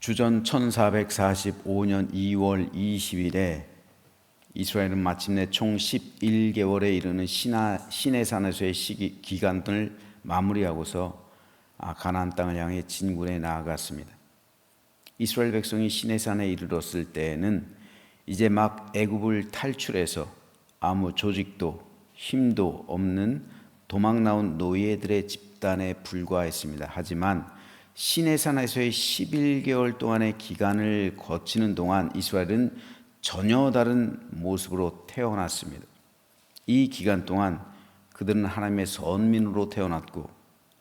주전 1445년 2월 20일에 이스라엘은 마침내 총 11개월에 이르는 시내산에서의 기간을 마무리하고서 가나안 땅을 향해 진군에 나아갔습니다. 이스라엘 백성이 시내산에 이르렀을 때에는 이제 막 애굽을 탈출해서 아무 조직도 힘도 없는 도망 나온 노예들의 집단에 불과했습니다. 하지만 시내산에서의 11개월 동안의 기간을 거치는 동안 이스라엘은 전혀 다른 모습으로 태어났습니다. 이 기간 동안 그들은 하나님의 선민으로 태어났고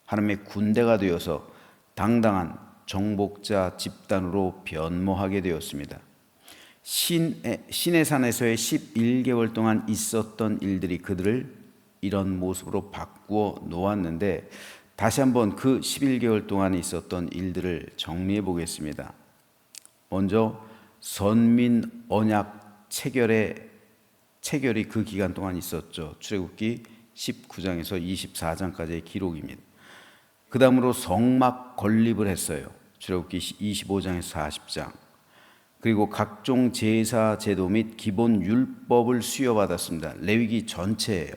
하나님의 군대가 되어서 당당한 정복자 집단으로 변모하게 되었습니다. 시내산에서의 11개월 동안 있었던 일들이 그들을 이런 모습으로 바꾸어 놓았는데, 다시 한번 그 11개월 동안 있었던 일들을 정리해 보겠습니다. 먼저 선민 언약 체결이 그 기간 동안 있었죠. 출애굽기 19장에서 24장까지의 기록입니다. 그 다음으로 성막 건립을 했어요. 출애굽기 25장에서 40장. 그리고 각종 제사 제도 및 기본 율법을 수여받았습니다. 레위기 전체예요.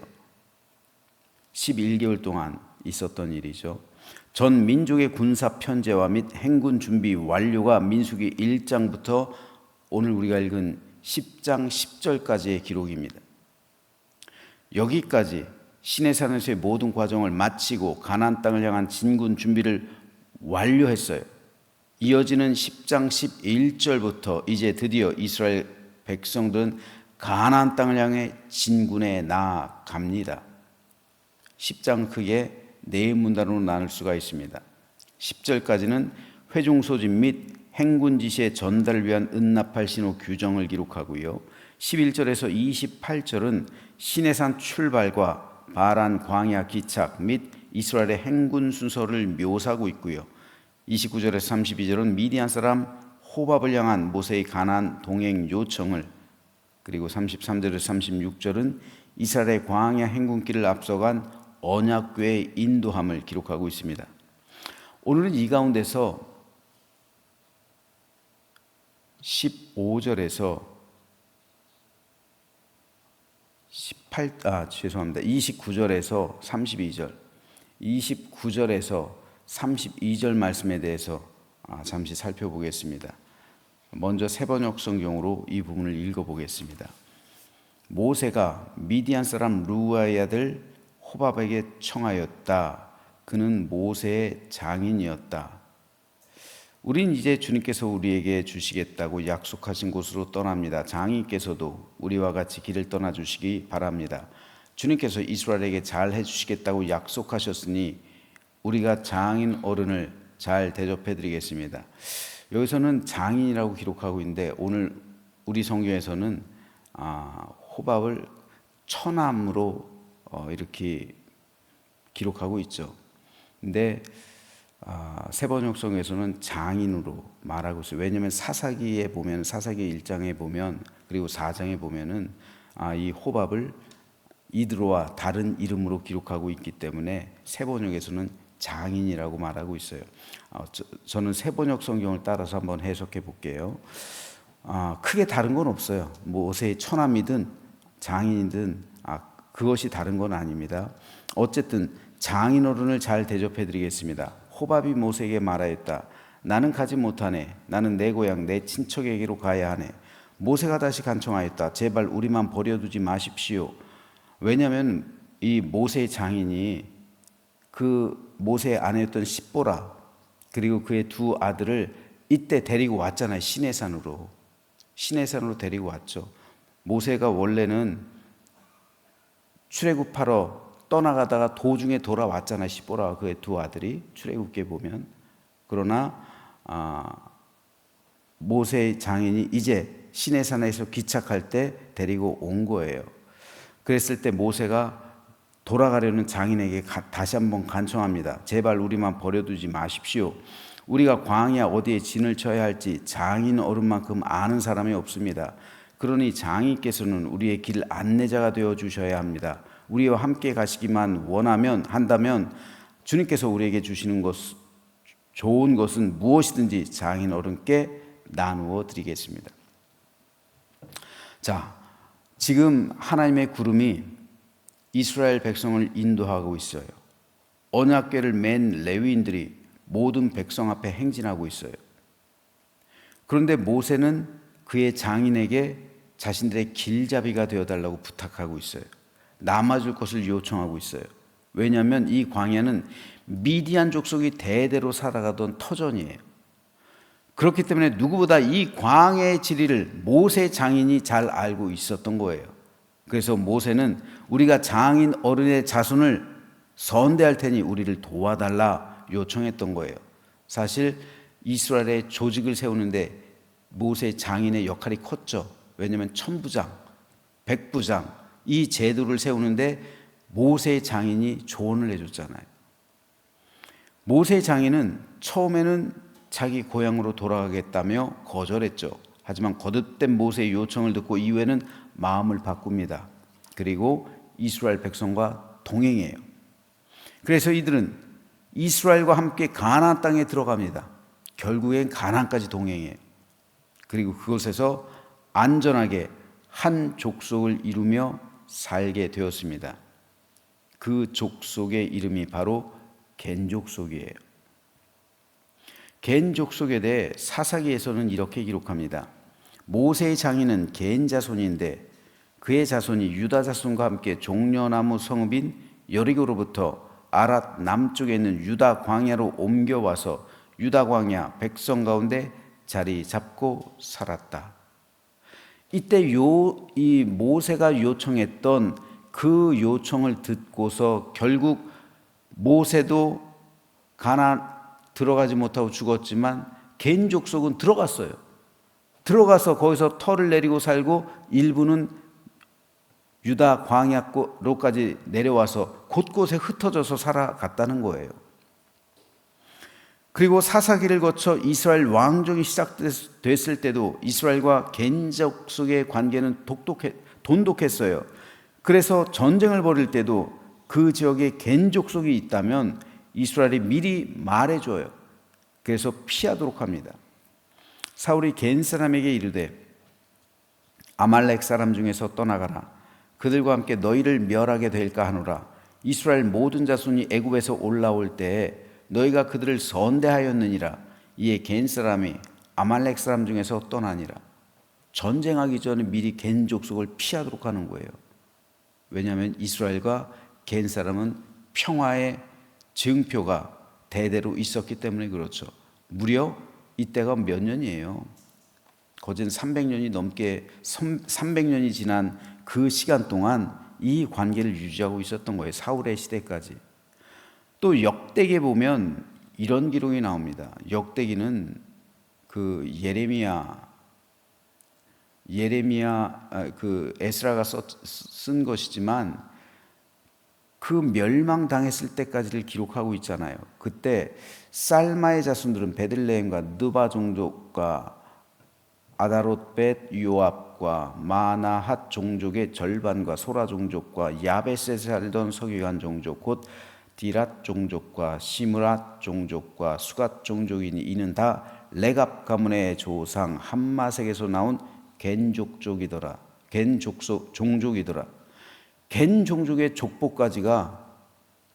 11개월 동안 있었던 일이죠. 전 민족의 군사 편제와 및 행군 준비 완료가 민수기 1장부터 오늘 우리가 읽은 10장 10절까지의 기록입니다. 여기까지 시내산에서의 모든 과정을 마치고 가나안 땅을 향한 진군 준비를 완료했어요. 이어지는 10장 11절부터 이제 드디어 이스라엘 백성들은 가나안 땅을 향해 진군에 나아갑니다. 10장 크게 네 문단으로 나눌 수가 있습니다. 10절까지는 회중 소집 및 행군 지시의 전달을 위한 은나팔 신호 규정을 기록하고요. 11절에서 28절은 시내산 출발과 바란 광야 기착 및 이스라엘의 행군 순서를 묘사하고 있고요. 29절에서 32절은 미디안 사람 호밥을 향한 모세의 가나안 동행 요청을, 그리고 33절에서 36절은 이스라엘의 광야 행군길을 앞서간 언약궤의 인도함을 기록하고 있습니다. 오늘은 이 가운데서 15절에서 29절에서 32절, 29절에서 32절 말씀에 대해서 잠시 살펴보겠습니다. 먼저 새번역 성경으로 이 부분을 읽어보겠습니다. 모세가 미디안 사람 루아의 아들 호밥에게 청하였다. 그는 모세의 장인이었다. 우린 이제 주님께서 우리에게 주시겠다고 약속하신 곳으로 떠납니다. 장인께서도 우리와 같이 길을 떠나 주시기 바랍니다. 주님께서 이스라엘에게 잘 해주시겠다고 약속하셨으니 우리가 장인 어른을 잘 대접해 드리겠습니다. 여기서는 장인이라고 기록하고 있는데 오늘 우리 성경에서는 호밥을 처남으로 이렇게 기록하고 있죠. 근데 새번역성에서는 장인으로 말하고 있어요. 왜냐하면 사사기에 보면, 사사기 1장에 보면, 그리고 4장에 보면은 이 호밥을 이드로와 다른 이름으로 기록하고 있기 때문에 새번역에서는 장인이라고 말하고 있어요. 저는 새번역 성경을 따라서 한번 해석해 볼게요. 크게 다른 건 없어요. 모세의 처남이든 장인이든 그것이 다른 건 아닙니다. 어쨌든 장인 어른을 잘 대접해 드리겠습니다. 호밥이 모세에게 말하였다. 나는 가지 못하네. 나는 내 고향 내 친척에게로 가야 하네. 모세가 다시 간청하였다. 제발 우리만 버려두지 마십시오. 왜냐하면 이 모세의 장인이 그 모세의 아내였던 십보라, 그리고 그의 두 아들을 이때 데리고 왔잖아요. 시내산으로 데리고 왔죠. 모세가 원래는 출애굽하러 떠나가다가 도중에 돌아왔잖아요. 십보라와 그의 두 아들이 출애굽기에 보면. 그러나 모세의 장인이 이제 시내산에서 기착할 때 데리고 온 거예요. 그랬을 때 모세가 돌아가려는 장인에게 다시 한번 간청합니다. 제발 우리만 버려두지 마십시오. 우리가 광야 어디에 진을 쳐야 할지 장인 어른만큼 아는 사람이 없습니다. 그러니 장인께서는 우리의 길 안내자가 되어 주셔야 합니다. 우리와 함께 가시기만 한다면 주님께서 우리에게 주시는 좋은 것은 무엇이든지 장인 어른께 나누어 드리겠습니다. 자, 지금 하나님의 구름이 이스라엘 백성을 인도하고 있어요. 언약궤를 맨 레위인들이 모든 백성 앞에 행진하고 있어요. 그런데 모세는 그의 장인에게 자신들의 길잡이가 되어달라고 부탁하고 있어요. 남아줄 것을 요청하고 있어요. 왜냐하면 이 광야는 미디안 족속이 대대로 살아가던 터전이에요. 그렇기 때문에 누구보다 이 광야의 지리를 모세 장인이 잘 알고 있었던 거예요. 그래서 모세는 우리가 장인 어른의 자손을 선대할 테니 우리를 도와달라 요청했던 거예요. 사실 이스라엘의 조직을 세우는데 모세 장인의 역할이 컸죠. 왜냐하면 천부장, 백부장 이 제도를 세우는데 모세 장인이 조언을 해줬잖아요. 모세 장인은 처음에는 자기 고향으로 돌아가겠다며 거절했죠. 하지만 거듭된 모세의 요청을 듣고 이후에는 마음을 바꿉니다. 그리고 이스라엘 백성과 동행해요. 그래서 이들은 이스라엘과 함께 가나안 땅에 들어갑니다. 결국엔 가나안까지 동행해요. 그리고 그곳에서 안전하게 한 족속을 이루며 살게 되었습니다. 그 족속의 이름이 바로 겐 족속이에요. 겐 족속에 대해 사사기에서는 이렇게 기록합니다. 모세의 장인은 겐 자손인데 그의 자손이 유다 자손과 함께 종려나무 성읍인 여리고로부터 아랏 남쪽에 있는 유다 광야로 옮겨와서 유다 광야 백성 가운데 자리 잡고 살았다. 이때 이 모세가 요청했던 그 요청을 듣고서 결국 모세도 가나안 들어가지 못하고 죽었지만 겐 족속은 들어갔어요. 들어가서 거기서 터를 내리고 살고 일부는 유다 광야로까지 내려와서 곳곳에 흩어져서 살아갔다는 거예요. 그리고 사사기를 거쳐 이스라엘 왕정이 시작됐을 때도 이스라엘과 겐 족속의 관계는 돈독했어요. 그래서 전쟁을 벌일 때도 그 지역에 겐 족속이 있다면 이스라엘이 미리 말해줘요. 그래서 피하도록 합니다. 사울이 겐 사람에게 이르되 아말렉 사람 중에서 떠나가라. 그들과 함께 너희를 멸하게 될까 하노라. 이스라엘 모든 자손이 애굽에서 올라올 때에 너희가 그들을 선대하였느니라. 이에 겐 사람이 아말렉 사람 중에서 떠나니라. 전쟁하기 전에 미리 겐 족속을 피하도록 하는 거예요. 왜냐하면 이스라엘과 겐 사람은 평화의 증표가 대대로 있었기 때문에 그렇죠. 무려 이때가 몇 년이에요? 거진 300년이 넘게 300년이 지난 그 시간 동안 이 관계를 유지하고 있었던 거예요. 사울의 시대까지. 또 역대기에 보면 이런 기록이 나옵니다. 역대기는 그 그 에스라가 쓴 것이지만 그 멸망당했을 때까지를 기록하고 있잖아요. 그때 살마의 자손들은 베들레헴과 느바 종족과 아다롯벳 요압과 마나핫 종족의 절반과 소라 종족과 야베스에 살던 서기관 종족 곧 디랏 종족과 시므랏 종족과 수갓 종족이니 이는 다 레갑 가문의 조상 함마색에서 나온 겐 족족이더라. 겐 종족이더라. 겐 종족의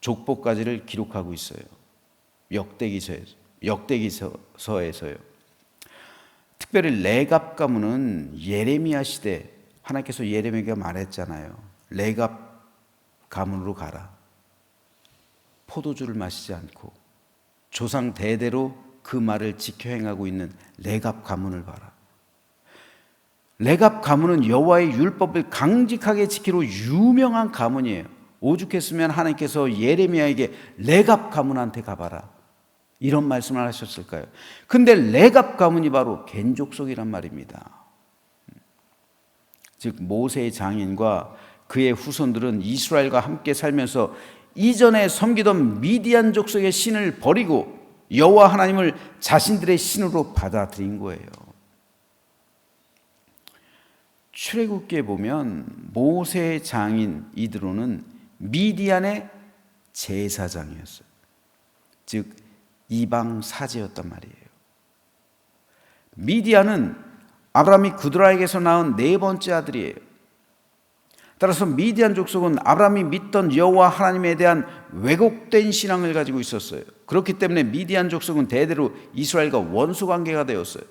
족보까지를 기록하고 있어요. 역대기서에서요. 특별히 레갑 가문은 예레미야 시대 하나님께서 예레미야에게 말했잖아요. 레갑 가문으로 가라. 포도주를 마시지 않고 조상 대대로 그 말을 지켜 행하고 있는 레갑 가문을 봐라. 레갑 가문은 여호와의 율법을 강직하게 지키로 유명한 가문이에요. 오죽했으면 하나님께서 예레미야에게 레갑 가문한테 가봐라 이런 말씀을 하셨을까요? 근데 레갑 가문이 바로 겐 족속이란 말입니다. 즉 모세의 장인과 그의 후손들은 이스라엘과 함께 살면서 이전에 섬기던 미디안 족속의 신을 버리고 여호와 하나님을 자신들의 신으로 받아들인 거예요. 출애굽기에 보면 모세의 장인 이드로는 미디안의 제사장이었어요. 즉 이방 사제였단 말이에요. 미디안은 아브라함이 그드라에게서 낳은 네 번째 아들이에요. 따라서 미디안 족속은 아브라함이 믿던 여호와 하나님에 대한 왜곡된 신앙을 가지고 있었어요. 그렇기 때문에 미디안 족속은 대대로 이스라엘과 원수 관계가 되었어요.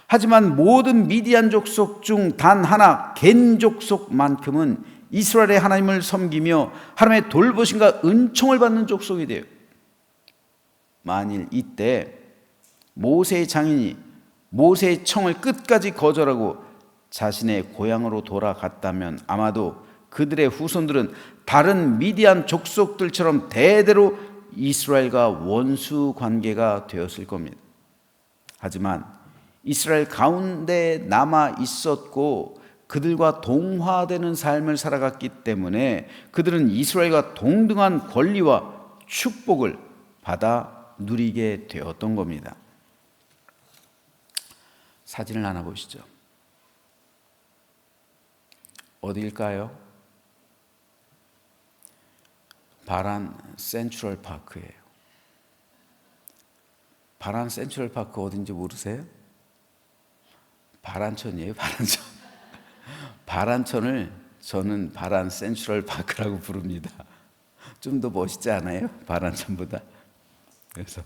하지만 모든 미디안 족속 중 단 하나 겐 족속만큼은 이스라엘의 하나님을 섬기며 하나님의 돌보심과 은총을 받는 족속이 돼요. 만일 이때 모세의 장인이 모세의 청을 끝까지 거절하고 자신의 고향으로 돌아갔다면 아마도 그들의 후손들은 다른 미디안 족속들처럼 대대로 이스라엘과 원수 관계가 되었을 겁니다. 하지만 이스라엘 가운데 남아 있었고 그들과 동화되는 삶을 살아갔기 때문에 그들은 이스라엘과 동등한 권리와 축복을 받아 누리게 되었던 겁니다. 사진을 하나 보시죠. 어디일까요? 바란 센트럴 파크예요. 바란 센트럴 파크 어딘지 모르세요? 바란천이에요, 바란천. 바란천을 저는 바란 센트럴 파크라고 부릅니다. 좀 더 멋있지 않아요? 바란천보다. 그래서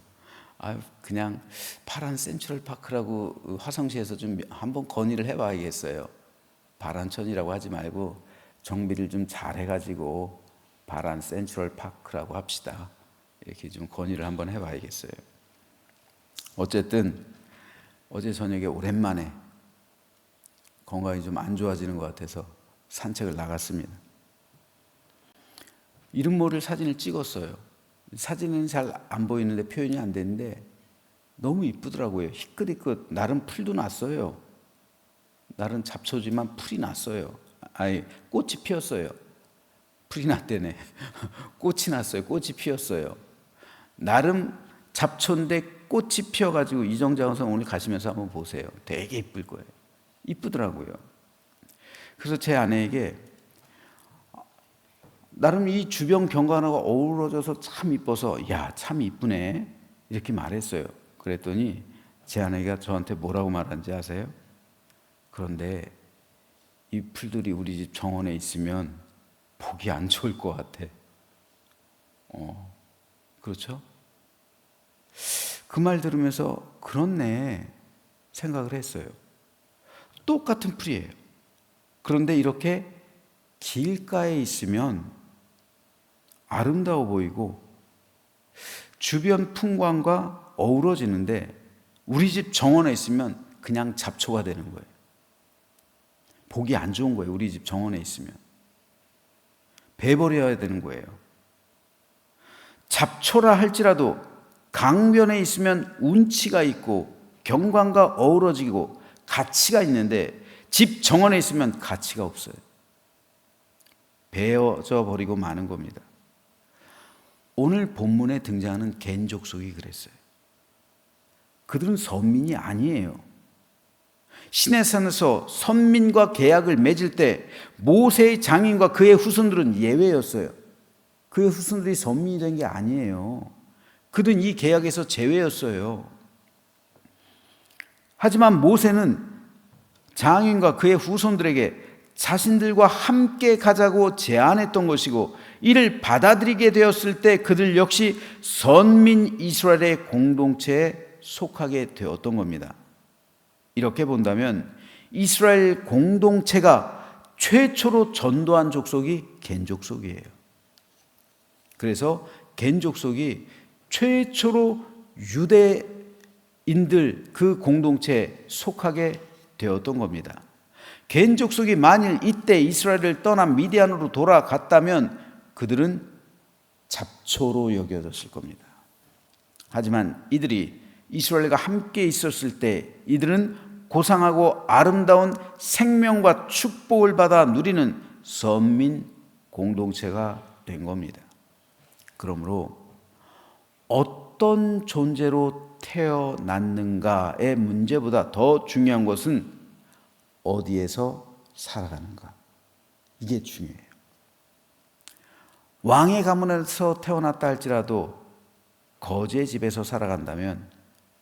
그냥 바란 센트럴 파크라고 화성시에서 좀 한번 건의를 해봐야겠어요. 바란천이라고 하지 말고 정비를 좀 잘해가지고 바란 센트럴 파크라고 합시다. 이렇게 좀 건의를 한번 해봐야겠어요. 어쨌든 어제 저녁에 오랜만에 건강이 좀 안 좋아지는 것 같아서 산책을 나갔습니다. 이름 모를 사진을 찍었어요. 사진은 잘 안 보이는데 표현이 안 되는데 너무 이쁘더라고요. 희끗희끗. 나름 풀도 났어요. 나름 잡초지만 풀이 났어요. 꽃이 피었어요. 풀이 났대네. 꽃이 났어요. 꽃이 피었어요. 나름 잡초인데 꽃이 피어가지고 이정자원선 오늘 가시면서 한번 보세요. 되게 이쁠 거예요. 이쁘더라고요. 그래서 제 아내에게 나름 이 주변 경관하고 어우러져서 참 이뻐서 야, 참 이쁘네 이렇게 말했어요. 그랬더니 제 아내가 저한테 뭐라고 말한지 아세요? 그런데 이 풀들이 우리 집 정원에 있으면 보기 안 좋을 것 같아. 그렇죠? 그 말 들으면서 그렇네 생각을 했어요. 똑같은 풀이에요. 그런데 이렇게 길가에 있으면 아름다워 보이고 주변 풍광과 어우러지는데 우리 집 정원에 있으면 그냥 잡초가 되는 거예요. 보기 안 좋은 거예요. 우리 집 정원에 있으면 베버려야 되는 거예요. 잡초라 할지라도 강변에 있으면 운치가 있고 경관과 어우러지고 가치가 있는데 집 정원에 있으면 가치가 없어요. 베어져 버리고 마는 겁니다. 오늘 본문에 등장하는 겐 족속이 그랬어요. 그들은 선민이 아니에요. 시내산에서 선민과 계약을 맺을 때 모세의 장인과 그의 후손들은 예외였어요. 그의 후손들이 선민이 된 게 아니에요. 그들은 이 계약에서 제외였어요. 하지만 모세는 장인과 그의 후손들에게 자신들과 함께 가자고 제안했던 것이고 이를 받아들이게 되었을 때 그들 역시 선민 이스라엘의 공동체에 속하게 되었던 겁니다. 이렇게 본다면 이스라엘 공동체가 최초로 전도한 족속이 겐 족속이에요. 그래서 겐 족속이 최초로 유대인들 그 공동체에 속하게 되었던 겁니다. 겐 족속이 만일 이때 이스라엘을 떠나 미디안으로 돌아갔다면 그들은 잡초로 여겨졌을 겁니다. 하지만 이들이 이스라엘과 함께 있었을 때 이들은 고상하고 아름다운 생명과 축복을 받아 누리는 선민 공동체가 된 겁니다. 그러므로 어떤 존재로 태어났는가의 문제보다 더 중요한 것은 어디에서 살아가는가. 이게 중요해요. 왕의 가문에서 태어났다 할지라도 거지의 집에서 살아간다면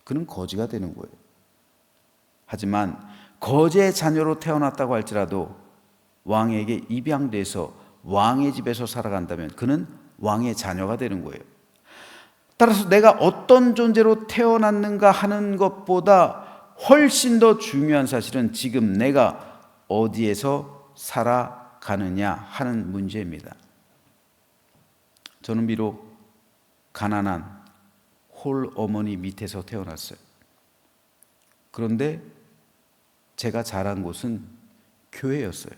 그는 거지가 되는 거예요. 하지만 거지의 자녀로 태어났다고 할지라도 왕에게 입양돼서 왕의 집에서 살아간다면 그는 왕의 자녀가 되는 거예요. 따라서 내가 어떤 존재로 태어났는가 하는 것보다 훨씬 더 중요한 사실은 지금 내가 어디에서 살아가느냐 하는 문제입니다. 저는 비록 가난한 홀 어머니 밑에서 태어났어요. 그런데 제가 자란 곳은 교회였어요.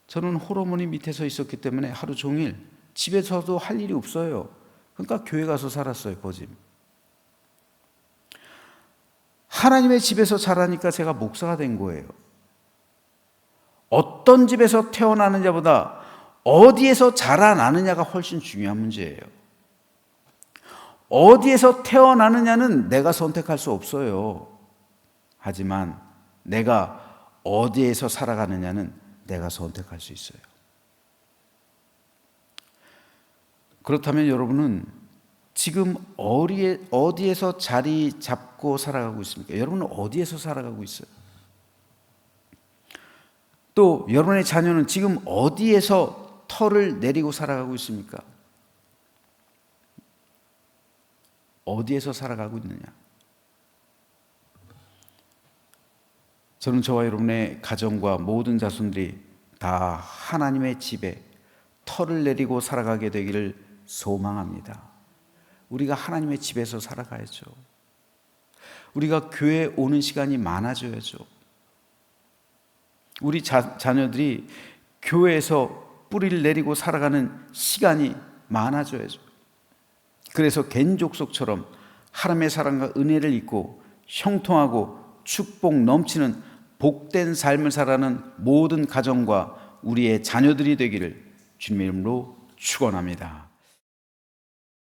저는 홀 어머니 밑에서 있었기 때문에 하루 종일 집에서도 할 일이 없어요. 그러니까 교회 가서 살았어요, 거짓. 하나님의 집에서 자라니까 제가 목사가 된 거예요. 어떤 집에서 태어나느냐보다 어디에서 자라나느냐가 훨씬 중요한 문제예요. 어디에서 태어나느냐는 내가 선택할 수 없어요. 하지만 내가 어디에서 살아가느냐는 내가 선택할 수 있어요. 그렇다면 여러분은 지금 어디에서 자리 잡고 살아가고 있습니까? 여러분은 어디에서 살아가고 있어요? 또 여러분의 자녀는 지금 어디에서 털을 내리고 살아가고 있습니까? 어디에서 살아가고 있느냐? 저는 저와 여러분의 가정과 모든 자손들이 다 하나님의 집에 털을 내리고 살아가게 되기를 소망합니다. 우리가 하나님의 집에서 살아가야죠. 우리가 교회에 오는 시간이 많아져야죠. 우리 자녀들이 교회에서 뿌리를 내리고 살아가는 시간이 많아져야죠. 그래서 겐족속처럼 하나님의 사랑과 은혜를 입고 형통하고 축복 넘치는 복된 삶을 살아가는 모든 가정과 우리의 자녀들이 되기를 주님의 이름으로 축원합니다.